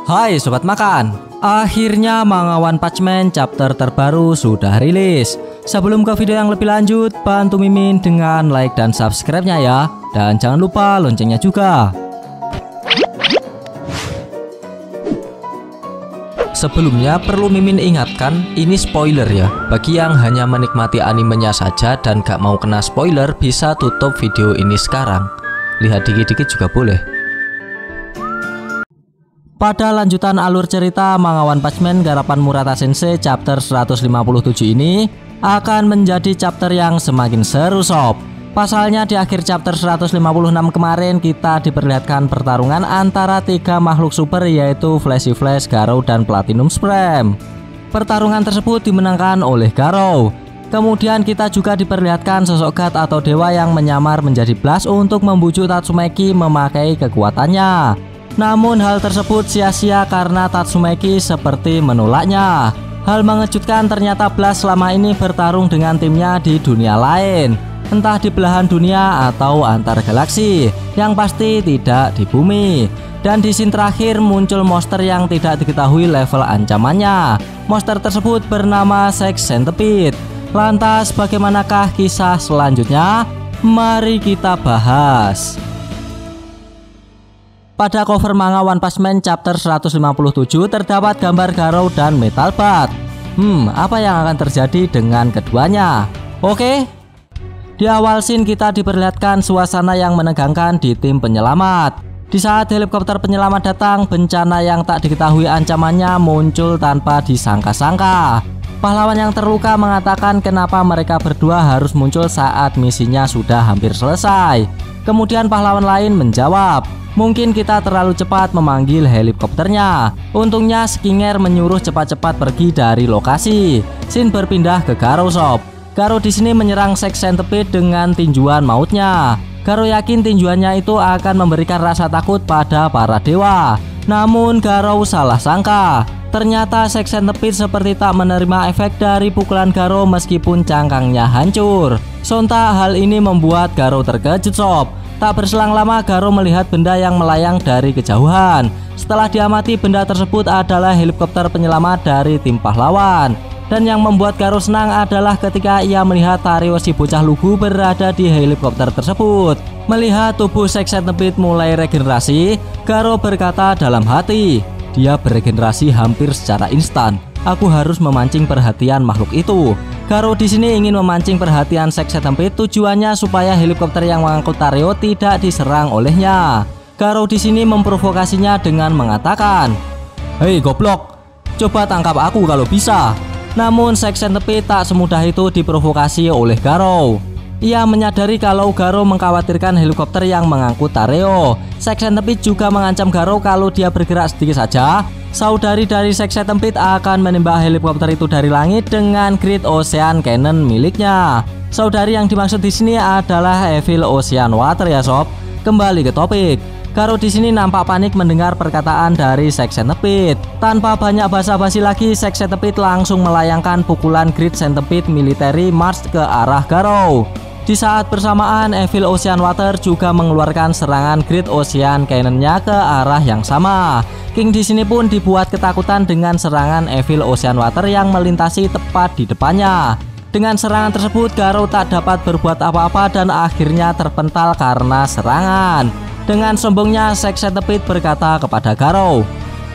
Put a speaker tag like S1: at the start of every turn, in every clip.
S1: Hai Sobat Makan, akhirnya Manga One Punch Man chapter terbaru sudah rilis. Sebelum ke video yang lebih lanjut, bantu Mimin dengan like dan subscribe-nya ya. Dan jangan lupa loncengnya juga. Sebelumnya perlu Mimin ingatkan, ini spoiler ya. Bagi yang hanya menikmati animenya saja dan gak mau kena spoiler, bisa tutup video ini sekarang. Lihat dikit-dikit juga boleh. Pada lanjutan alur cerita Manga One Punch Man garapan Murata Sensei chapter 157 ini akan menjadi chapter yang semakin seru sob. Pasalnya di akhir chapter 156 kemarin kita diperlihatkan pertarungan antara tiga makhluk super yaitu Flashy Flash, Garou, dan Platinum Supreme. Pertarungan tersebut dimenangkan oleh Garou. Kemudian kita juga diperlihatkan sosok God atau dewa yang menyamar menjadi Blast untuk membujuk Tatsumaki memakai kekuatannya. Namun hal tersebut sia-sia karena Tatsumaki seperti menolaknya. Hal mengejutkan ternyata Blast selama ini bertarung dengan timnya di dunia lain, entah di belahan dunia atau antar galaksi, yang pasti tidak di bumi. Dan di scene terakhir muncul monster yang tidak diketahui level ancamannya. Monster tersebut bernama Sex Centipede. Lantas bagaimanakah kisah selanjutnya? Mari kita bahas. Pada cover Manga One Punch Man chapter 157 terdapat gambar Garou dan Metal Bat. Apa yang akan terjadi dengan keduanya? Oke. Di awal scene kita diperlihatkan suasana yang menegangkan di tim penyelamat. Di saat helikopter penyelamat datang, bencana yang tak diketahui ancamannya muncul tanpa disangka-sangka. Pahlawan yang terluka mengatakan kenapa mereka berdua harus muncul saat misinya sudah hampir selesai. Kemudian pahlawan lain menjawab, mungkin kita terlalu cepat memanggil helikopternya. Untungnya Skinger menyuruh cepat-cepat pergi dari lokasi. Scene berpindah ke Garou sob. Garou di sini menyerang Sex Centipede dengan tinjuan mautnya. Garou yakin tinjuannya itu akan memberikan rasa takut pada para dewa. Namun Garou salah sangka. Ternyata Sex Centipede seperti tak menerima efek dari pukulan Garou meskipun cangkangnya hancur. Sontak hal ini membuat Garou terkejut sob. Tak berselang lama Garou melihat benda yang melayang dari kejauhan. Setelah diamati, benda tersebut adalah helikopter penyelamat dari tim pahlawan. Dan yang membuat Garou senang adalah ketika ia melihat Tario si bocah lugu berada di helikopter tersebut. Melihat tubuh Sex Centipede mulai regenerasi, Garou berkata dalam hati, dia beregenerasi hampir secara instan. Aku harus memancing perhatian makhluk itu. Garou di sini ingin memancing perhatian Sex Centipede, tujuannya supaya helikopter yang mengangkut Tario tidak diserang olehnya. Garou di sini memprovokasinya dengan mengatakan, "Hei goblok, coba tangkap aku kalau bisa." Namun Sex Centipede tak semudah itu diprovokasi oleh Garou. Ia menyadari kalau Garou mengkhawatirkan helikopter yang mengangkut Tario. Sex Centipede juga mengancam Garou kalau dia bergerak sedikit saja, saudari dari Sex Centipede akan menembak helikopter itu dari langit dengan Great Ocean Cannon miliknya. Saudari yang dimaksud di sini adalah Evil Ocean Water ya sob. Kembali ke topik. Garou di sini nampak panik mendengar perkataan dari Sex Centipede. Tanpa banyak basa-basi lagi, Sex Centipede langsung melayangkan pukulan Great Centipede Military March ke arah Garou. Di saat bersamaan, Evil Ocean Water juga mengeluarkan serangan Great Ocean Cannon-nya ke arah yang sama. King di sini pun dibuat ketakutan dengan serangan Evil Ocean Water yang melintasi tepat di depannya. Dengan serangan tersebut, Garou tak dapat berbuat apa-apa dan akhirnya terpental karena serangan. Dengan sombongnya, Sex Centipede berkata kepada Garou,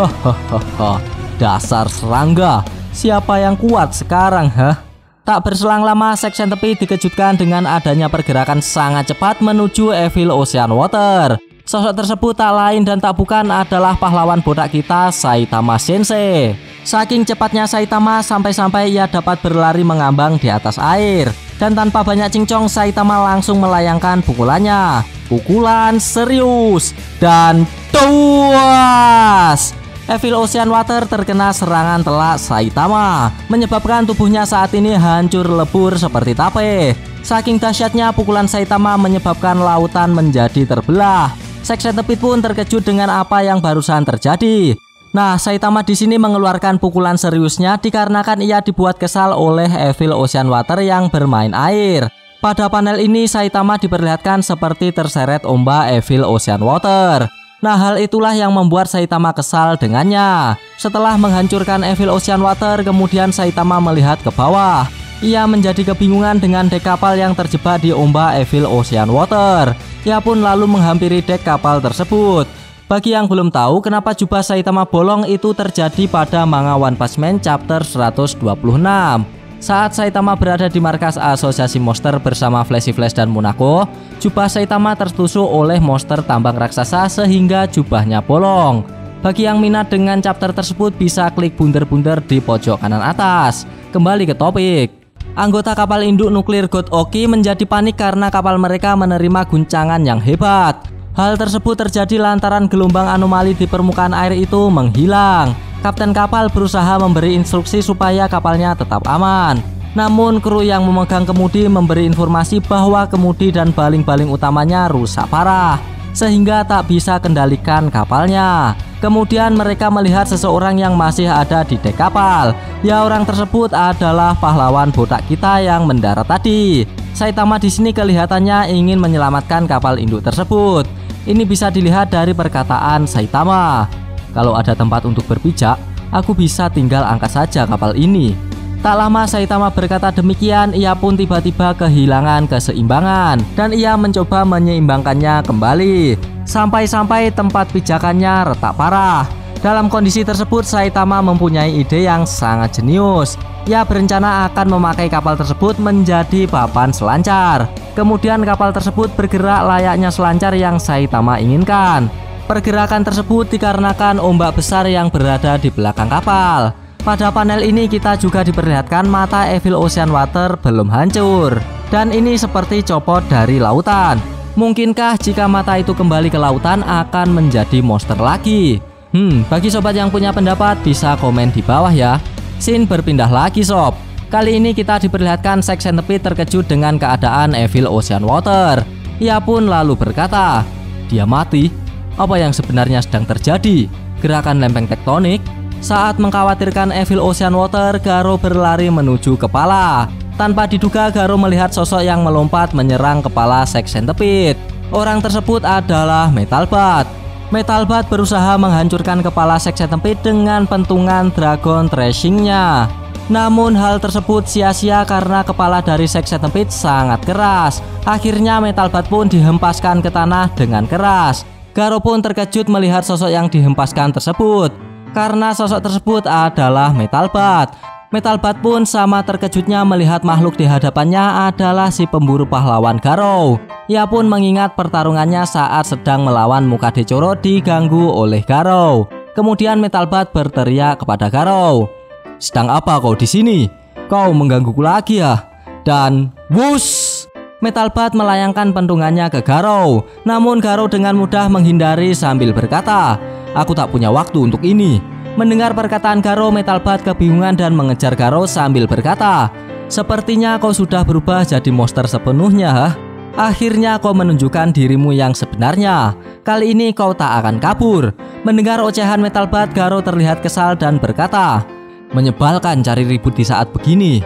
S1: "Hahaha, dasar serangga, siapa yang kuat sekarang, hah?" Tak berselang lama, Sex Centipede dikejutkan dengan adanya pergerakan sangat cepat menuju Evil Ocean Water. Sosok tersebut tak lain dan tak bukan adalah pahlawan bodak kita, Saitama Sensei. Saking cepatnya Saitama sampai-sampai ia dapat berlari mengambang di atas air. Dan tanpa banyak cincong, Saitama langsung melayangkan pukulannya. Pukulan serius dan tuas. Evil Ocean Water terkena serangan telak Saitama, menyebabkan tubuhnya saat ini hancur lebur seperti tape. Saking dahsyatnya pukulan Saitama menyebabkan lautan menjadi terbelah. Sex Centipede pun terkejut dengan apa yang barusan terjadi. Nah, Saitama di sini mengeluarkan pukulan seriusnya dikarenakan ia dibuat kesal oleh Evil Ocean Water yang bermain air. Pada panel ini Saitama diperlihatkan seperti terseret ombak Evil Ocean Water. Nah, hal itulah yang membuat Saitama kesal dengannya. Setelah menghancurkan Evil Ocean Water, kemudian Saitama melihat ke bawah. Ia menjadi kebingungan dengan dek kapal yang terjebak di ombak Evil Ocean Water. Ia pun lalu menghampiri dek kapal tersebut. Bagi yang belum tahu kenapa jubah Saitama bolong, itu terjadi pada manga One Punch Man chapter 126. Saat Saitama berada di markas asosiasi monster bersama Flashy Flash dan Monako, jubah Saitama tertusuk oleh monster tambang raksasa sehingga jubahnya bolong. Bagi yang minat dengan chapter tersebut bisa klik bunder-bunder di pojok kanan atas. Kembali ke topik. Anggota kapal induk nuklir God Oki menjadi panik karena kapal mereka menerima guncangan yang hebat. Hal tersebut terjadi lantaran gelombang anomali di permukaan air itu menghilang. Kapten kapal berusaha memberi instruksi supaya kapalnya tetap aman. Namun kru yang memegang kemudi memberi informasi bahwa kemudi dan baling-baling utamanya rusak parah, sehingga tak bisa kendalikan kapalnya. Kemudian mereka melihat seseorang yang masih ada di dek kapal. Ya, orang tersebut adalah pahlawan botak kita yang mendarat tadi. Saitama di sini kelihatannya ingin menyelamatkan kapal induk tersebut. Ini bisa dilihat dari perkataan Saitama. Kalau ada tempat untuk berpijak, aku bisa tinggal angkat saja kapal ini. Tak lama Saitama berkata demikian, ia pun tiba-tiba kehilangan keseimbangan dan ia mencoba menyeimbangkannya kembali. Sampai-sampai tempat pijakannya retak parah. Dalam kondisi tersebut Saitama mempunyai ide yang sangat jenius. Ia berencana akan memakai kapal tersebut menjadi papan selancar. Kemudian kapal tersebut bergerak layaknya selancar yang Saitama inginkan. Pergerakan tersebut dikarenakan ombak besar yang berada di belakang kapal. Pada panel ini kita juga diperlihatkan mata Evil Ocean Water belum hancur. Dan ini seperti copot dari lautan. Mungkinkah jika mata itu kembali ke lautan akan menjadi monster lagi? Bagi sobat yang punya pendapat bisa komen di bawah ya. Scene berpindah lagi sob. Kali ini kita diperlihatkan Zack Centipede terkejut dengan keadaan Evil Ocean Water. Ia pun lalu berkata, dia mati? Apa yang sebenarnya sedang terjadi? Gerakan lempeng tektonik? Saat mengkhawatirkan Evil Ocean Water, Garo berlari menuju kepala. Tanpa diduga Garo melihat sosok yang melompat menyerang kepala Zack Centipede. Orang tersebut adalah Metal Bat. Metal Bat berusaha menghancurkan kepala Zack Centipede dengan pentungan Dragon Thrashing-nya. Namun hal tersebut sia-sia karena kepala dari Zack Centipede sangat keras. Akhirnya Metal Bat pun dihempaskan ke tanah dengan keras. Garo pun terkejut melihat sosok yang dihempaskan tersebut, karena sosok tersebut adalah Metal Bat. Metal Bat pun sama terkejutnya melihat makhluk di hadapannya adalah si pemburu pahlawan Garo. Ia pun mengingat pertarungannya saat sedang melawan Mukade Choro diganggu oleh Garo. Kemudian Metal Bat berteriak kepada Garo, "Sedang apa kau di sini? Kau menggangguku lagi ya?" Dan wush! Metal Bat melayangkan pentungannya ke Garo. Namun Garo dengan mudah menghindari sambil berkata, "Aku tak punya waktu untuk ini." Mendengar perkataan Garo, Metal Bat kebingungan dan mengejar Garo sambil berkata, "Sepertinya kau sudah berubah jadi monster sepenuhnya, ha? Akhirnya kau menunjukkan dirimu yang sebenarnya. Kali ini kau tak akan kabur." Mendengar ocehan Metal Bat, Garo terlihat kesal dan berkata, "Menyebalkan cari ribut di saat begini."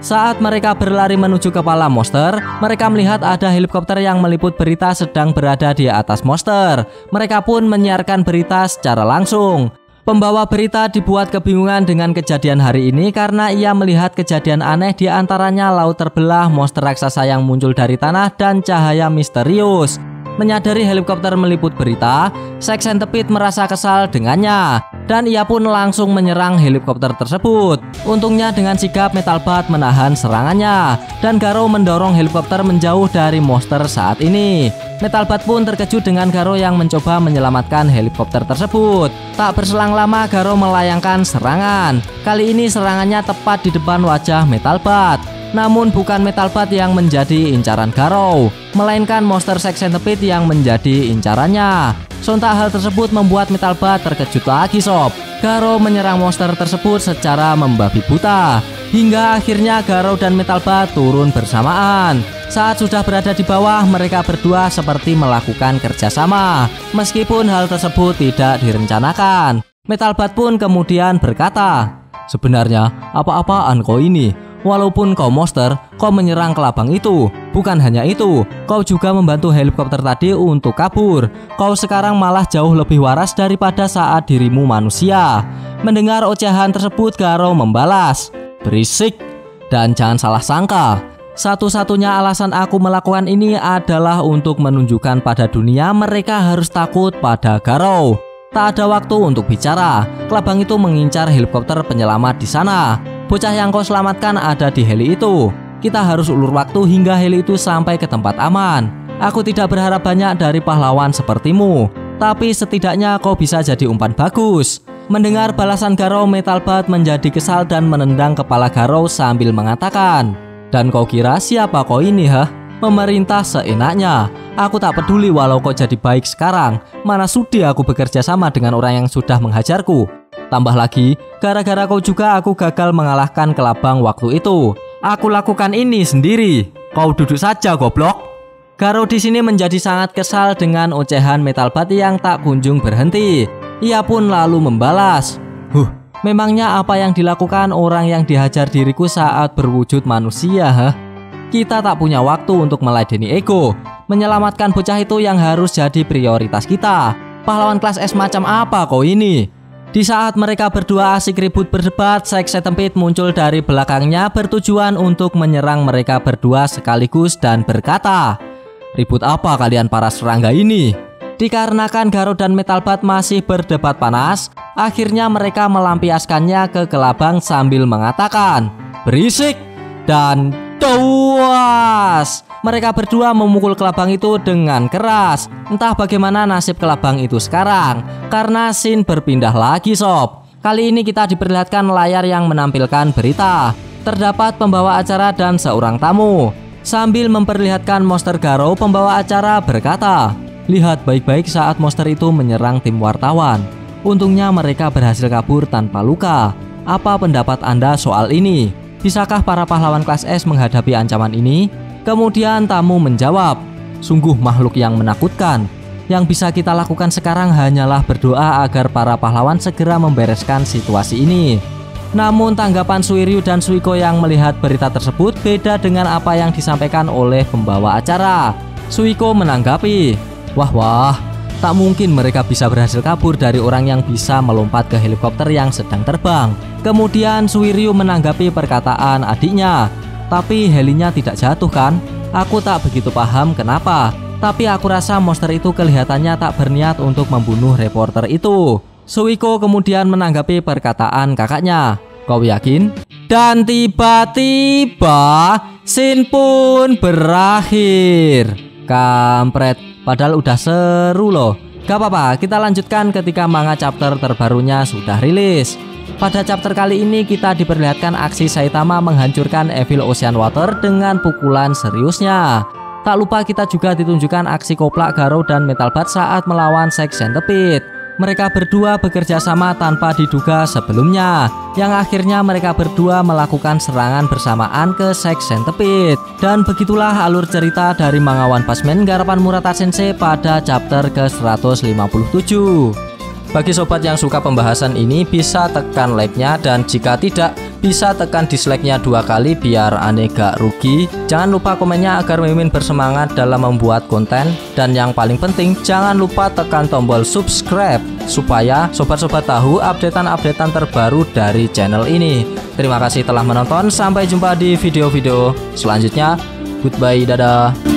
S1: Saat mereka berlari menuju kepala monster, mereka melihat ada helikopter yang meliput berita sedang berada di atas monster. Mereka pun menyiarkan berita secara langsung. Pembawa berita dibuat kebingungan dengan kejadian hari ini karena ia melihat kejadian aneh, di antaranya laut terbelah, monster raksasa yang muncul dari tanah, dan cahaya misterius. Menyadari helikopter meliput berita, Zack Centipede merasa kesal dengannya dan ia pun langsung menyerang helikopter tersebut. Untungnya dengan sigap Metal Bat menahan serangannya dan Garo mendorong helikopter menjauh dari monster saat ini. Metal Bat pun terkejut dengan Garo yang mencoba menyelamatkan helikopter tersebut. Tak berselang lama Garo melayangkan serangan. Kali ini serangannya tepat di depan wajah Metal Bat. Namun bukan Metal Bat yang menjadi incaran Garo, melainkan monster Zack Centipede yang menjadi incarannya. Sontak hal tersebut membuat Metal Bat terkejut lagi sob. Garo menyerang monster tersebut secara membabi buta, hingga akhirnya Garo dan Metal Bat turun bersamaan. Saat sudah berada di bawah, mereka berdua seperti melakukan kerjasama, meskipun hal tersebut tidak direncanakan. Metal Bat pun kemudian berkata, "Sebenarnya apa-apaan kau ini? Walaupun kau monster, kau menyerang kelabang itu. Bukan hanya itu, kau juga membantu helikopter tadi untuk kabur. Kau sekarang malah jauh lebih waras daripada saat dirimu manusia. Mendengar ocehan tersebut, Garou membalas, "Berisik, dan jangan salah sangka. Satu-satunya alasan aku melakukan ini adalah untuk menunjukkan pada dunia mereka harus takut pada Garou." Tak ada waktu untuk bicara. Kelabang itu mengincar helikopter penyelamat di sana. Bocah yang kau selamatkan ada di heli itu. Kita harus ulur waktu hingga heli itu sampai ke tempat aman. Aku tidak berharap banyak dari pahlawan sepertimu, tapi setidaknya kau bisa jadi umpan bagus. Mendengar balasan Garou, Metalbat menjadi kesal dan menendang kepala Garou sambil mengatakan, "Dan kau kira siapa kau ini, hah? Memerintah seenaknya. Aku tak peduli walau kau jadi baik sekarang. Mana sudi aku bekerja sama dengan orang yang sudah menghajarku. Tambah lagi, gara-gara kau juga aku gagal mengalahkan kelabang waktu itu. Aku lakukan ini sendiri. Kau duduk saja, goblok." Garou di sini menjadi sangat kesal dengan ocehan Metalbat yang tak kunjung berhenti. Ia pun lalu membalas, memangnya apa yang dilakukan orang yang dihajar diriku saat berwujud manusia, hah? Kita tak punya waktu untuk meladeni ego. Menyelamatkan bocah itu yang harus jadi prioritas kita. Pahlawan kelas S macam apa kau ini? Di saat mereka berdua asik ribut berdebat, Sex Centipede muncul dari belakangnya bertujuan untuk menyerang mereka berdua sekaligus dan berkata, "Ribut apa kalian para serangga ini?" Dikarenakan Garou dan Metalbat masih berdebat panas, akhirnya mereka melampiaskannya ke kelabang sambil mengatakan, "Berisik dan tuas." Mereka berdua memukul kelabang itu dengan keras. Entah bagaimana nasib kelabang itu sekarang, karena scene berpindah lagi sob. Kali ini kita diperlihatkan layar yang menampilkan berita. Terdapat pembawa acara dan seorang tamu. Sambil memperlihatkan monster Garou, pembawa acara berkata, "Lihat baik-baik saat monster itu menyerang tim wartawan. Untungnya mereka berhasil kabur tanpa luka. Apa pendapat Anda soal ini? Bisakah para pahlawan kelas S menghadapi ancaman ini?" Kemudian tamu menjawab, "Sungguh makhluk yang menakutkan. Yang bisa kita lakukan sekarang hanyalah berdoa agar para pahlawan segera membereskan situasi ini." Namun tanggapan Suiryu dan Suiko yang melihat berita tersebut beda dengan apa yang disampaikan oleh pembawa acara. Suiko menanggapi, Wah, tak mungkin mereka bisa berhasil kabur dari orang yang bisa melompat ke helikopter yang sedang terbang." Kemudian Suiryu menanggapi perkataan adiknya, "Tapi helinya tidak jatuh kan? Aku tak begitu paham kenapa. Tapi aku rasa monster itu kelihatannya tak berniat untuk membunuh reporter itu." Suiko kemudian menanggapi perkataan kakaknya, "Kau yakin?" Dan tiba-tiba scene pun berakhir. Kampret, padahal udah seru loh. Gak apa-apa, kita lanjutkan ketika manga chapter terbarunya sudah rilis. Pada chapter kali ini kita diperlihatkan aksi Saitama menghancurkan Evil Ocean Water dengan pukulan seriusnya. Tak lupa kita juga ditunjukkan aksi koplak Garou dan Metalbat saat melawan Sex Centipede. Mereka berdua bekerja sama tanpa diduga sebelumnya, yang akhirnya mereka berdua melakukan serangan bersamaan ke Sex Centipede. Dan begitulah alur cerita dari manga One Punch Man garapan Murata Sensei pada chapter ke-157. Bagi sobat yang suka pembahasan ini bisa tekan like-nya, dan jika tidak bisa tekan dislike-nya 2 kali biar aneh gak rugi. Jangan lupa komennya agar Mimin bersemangat dalam membuat konten, dan yang paling penting jangan lupa tekan tombol subscribe supaya sobat-sobat tahu updatean-updatean terbaru dari channel ini. Terima kasih telah menonton, sampai jumpa di video-video selanjutnya. Goodbye, dadah.